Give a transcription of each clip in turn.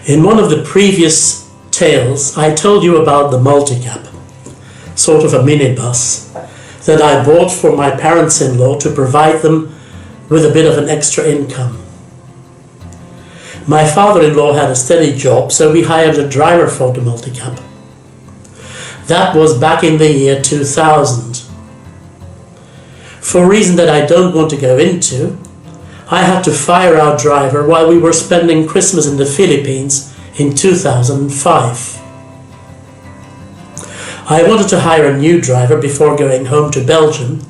In one of the previous tales, I told you about the multicab, sort of a minibus, that I bought for my parents-in-law to provide them with a bit of an extra income. My father-in-law had a steady job, so we hired a driver for the multicab. That was back in the year 2000. For a reason that I don't want to go into, I had to fire our driver while we were spending Christmas in the Philippines in 2005. I wanted to hire a new driver before going home to Belgium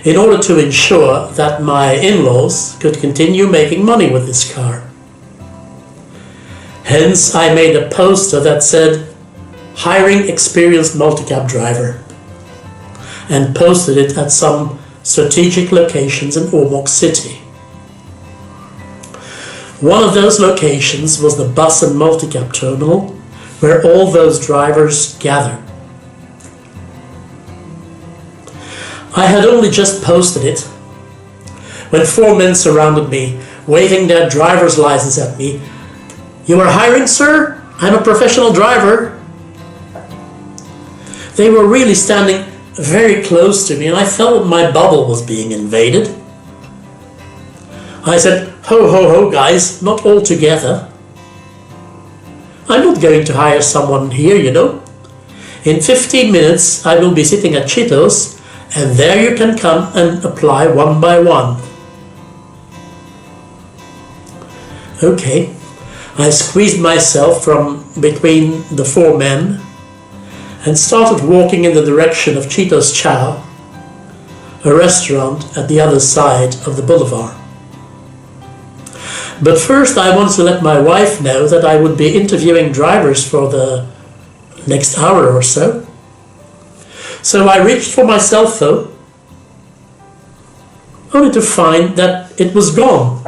in order to ensure that my in-laws could continue making money with this car. Hence, I made a poster that said, "Hiring experienced multicab driver," and posted it at some strategic locations in Ormoc City. One of those locations was the bus and multicab terminal, where all those drivers gathered. I had only just posted it when 4 men surrounded me, waving their driver's license at me. "You are hiring, sir? I'm a professional driver." They were really standing very close to me, and I felt my bubble was being invaded. I said, "Ho, ho, ho, guys, not all together. I'm not going to hire someone here, you know. In 15 minutes, I will be sitting at Cheetos, and there you can come and apply one by one." Okay, I squeezed myself from between the 4 men and started walking in the direction of Cheetos Chow, a restaurant at the other side of the boulevard. But first I wanted to let my wife know that I would be interviewing drivers for the next hour or so. So I reached for my cell phone, only to find that it was gone.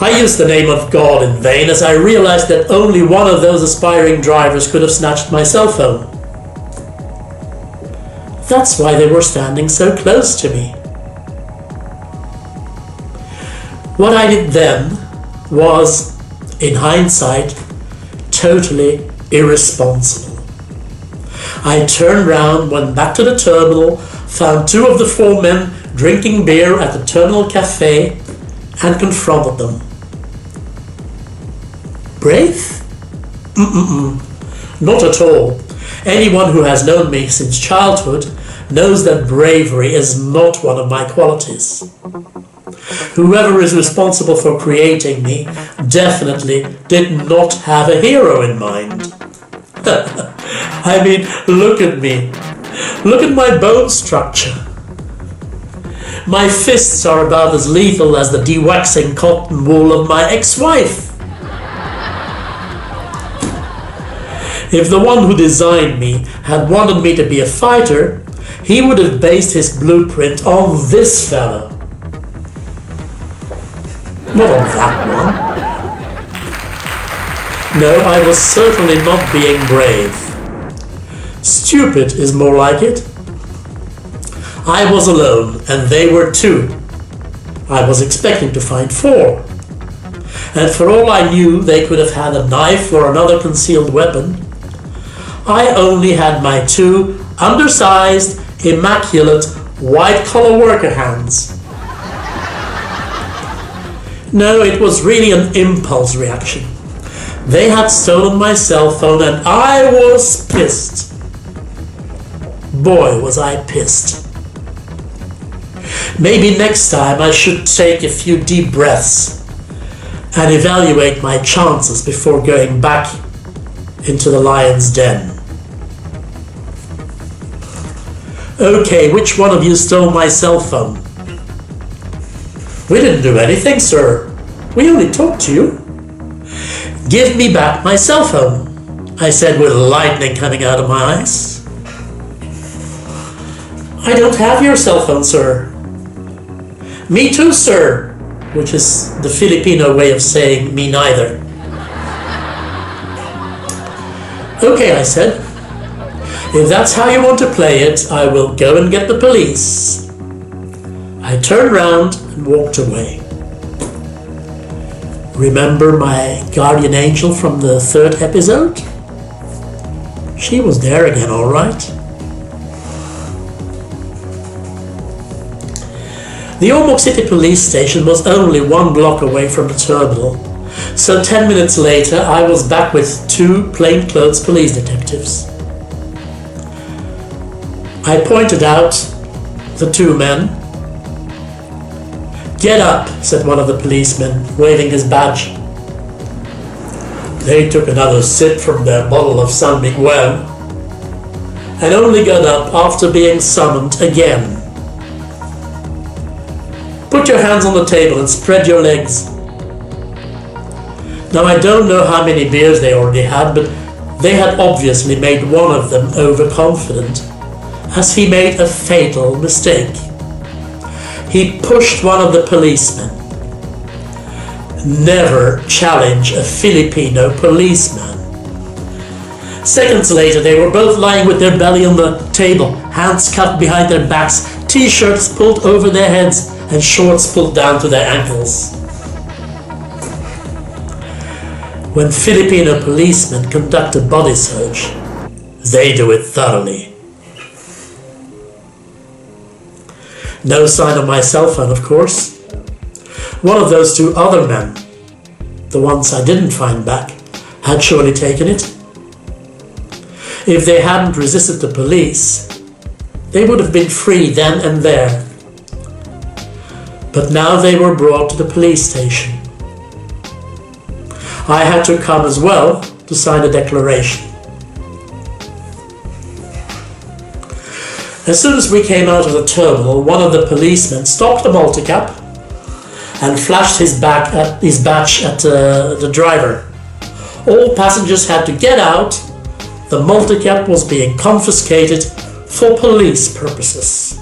I used the name of God in vain as I realized that only one of those aspiring drivers could have snatched my cell phone. That's why they were standing so close to me. What I did then was, in hindsight, totally irresponsible. I turned round, went back to the terminal, found 2 of the 4 men drinking beer at the terminal cafe, and confronted them. Brave? Not at all. Anyone who has known me since childhood knows that bravery is not one of my qualities. Whoever is responsible for creating me definitely did not have a hero in mind. I mean, look at me. Look at my bone structure. My fists are about as lethal as the dewaxing cotton wool of my ex-wife. If the one who designed me had wanted me to be a fighter, he would have based his blueprint on this fellow. Not on that one. No, I was certainly not being brave. Stupid is more like it. I was alone, and they were 2. I was expecting to find 4. And for all I knew, they could have had a knife or another concealed weapon. I only had my 2 undersized, immaculate, white-collar worker hands. No, it was really an impulse reaction. They had stolen my cell phone and I was pissed. Boy, was I pissed. Maybe next time I should take a few deep breaths and evaluate my chances before going back into the lion's den. Okay, which one of you stole my cell phone? We didn't do anything, sir. We only talked to you. Give me back my cell phone, I said with lightning coming out of my eyes. I don't have your cell phone, sir. Me too, sir, which is the Filipino way of saying me neither. Okay, I said. If that's how you want to play it, I will go and get the police. I turned round and walked away. Remember my guardian angel from the 3rd episode? She was there again, all right. The Ormoc City police station was only 1 block away from the terminal, so 10 minutes later I was back with 2 plainclothes police detectives. I pointed out the 2 men. "Get up," said one of the policemen, waving his badge. They took another sip from their bottle of sounding well, and only got up after being summoned again. "Put your hands on the table and spread your legs." Now I don't know how many beers they already had, but they had obviously made one of them overconfident, as he made a fatal mistake. He pushed one of the policemen. Never challenge a Filipino policeman. Seconds later, they were both lying with their belly on the table, hands cuffed behind their backs, t-shirts pulled over their heads, and shorts pulled down to their ankles. When Filipino policemen conduct a body search, they do it thoroughly. No sign of my cell phone, of course. One of those 2 other men, the ones I didn't find back, had surely taken it. If they hadn't resisted the police, they would have been free then and there. But now they were brought to the police station. I had to come as well to sign a declaration. As soon as we came out of the terminal, one of the policemen stopped the multicab and flashed his badge at the driver. All passengers had to get out. The multicab was being confiscated for police purposes.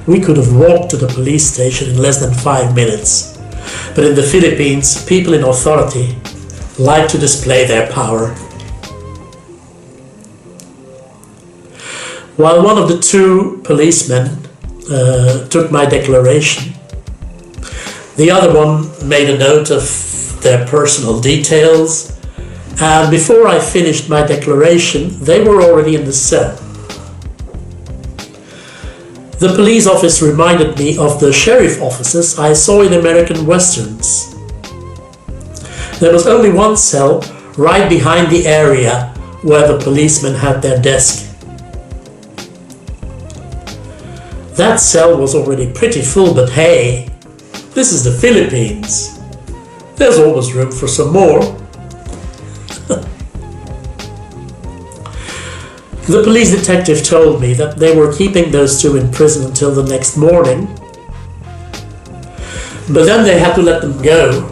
We could have walked to the police station in less than 5 minutes, but in the Philippines, people in authority like to display their power. While one of the 2 policemen took my declaration, the other one made a note of their personal details, and before I finished my declaration, they were already in the cell. The police office reminded me of the sheriff offices I saw in American westerns. There was only one cell right behind the area where the policemen had their desk. That cell was already pretty full, but hey, this is the Philippines. There's always room for some more. The police detective told me that they were keeping those 2 in prison until the next morning, but then they had to let them go,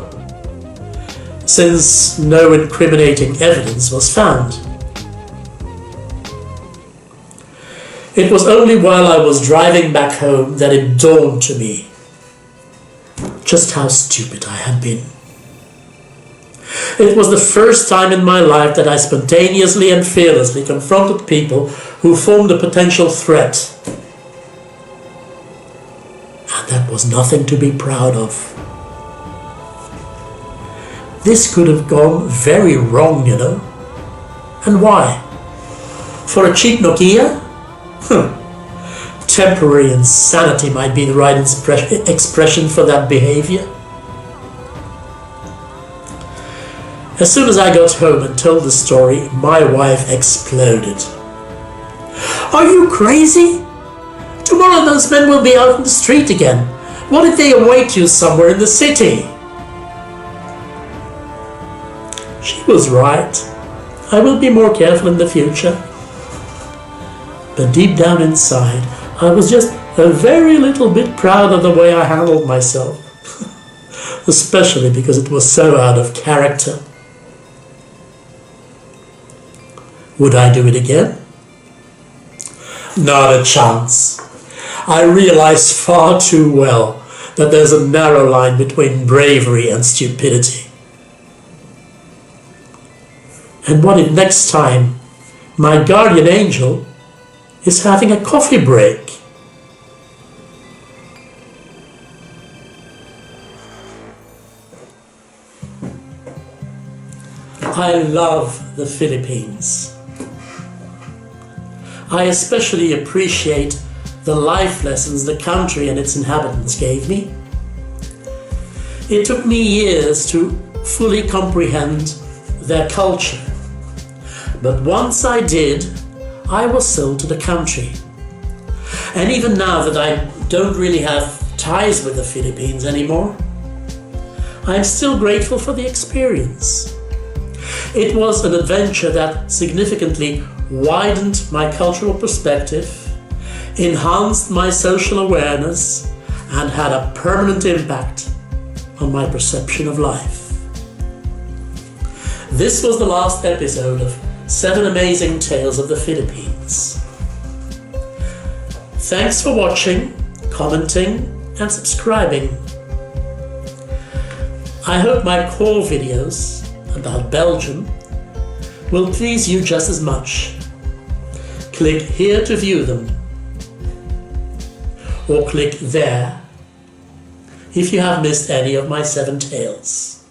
since no incriminating evidence was found. It was only while I was driving back home that it dawned to me just how stupid I had been. It was the first time in my life that I spontaneously and fearlessly confronted people who formed a potential threat. And that was nothing to be proud of. This could have gone very wrong, you know. And why? For a cheap Nokia? Temporary insanity might be the right expression for that behavior. As soon as I got home and told the story, my wife exploded. "Are you crazy? Tomorrow those men will be out in the street again. What if they await you somewhere in the city?" She was right. I will be more careful in the future. But deep down inside, I was just a very little bit proud of the way I handled myself. Especially because it was so out of character. Would I do it again? Not a chance. I realize far too well that there's a narrow line between bravery and stupidity. And what if next time my guardian angel is having a coffee break? I love the Philippines. I especially appreciate the life lessons the country and its inhabitants gave me. It took me years to fully comprehend their culture, but once I did, I was sold to the country. And even now that I don't really have ties with the Philippines anymore, I'm still grateful for the experience. It was an adventure that significantly widened my cultural perspective, enhanced my social awareness, and had a permanent impact on my perception of life. This was the last episode of 7 Amazing Tales of the Philippines. Thanks for watching, commenting, and subscribing. I hope my core videos about Belgium will please you just as much. Click here to view them, or click there if you have missed any of my 7 tales.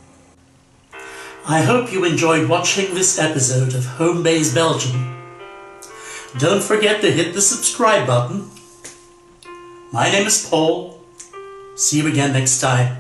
I hope you enjoyed watching this episode of Home Base Belgium. Don't forget to hit the subscribe button. My name is Paul. See you again next time.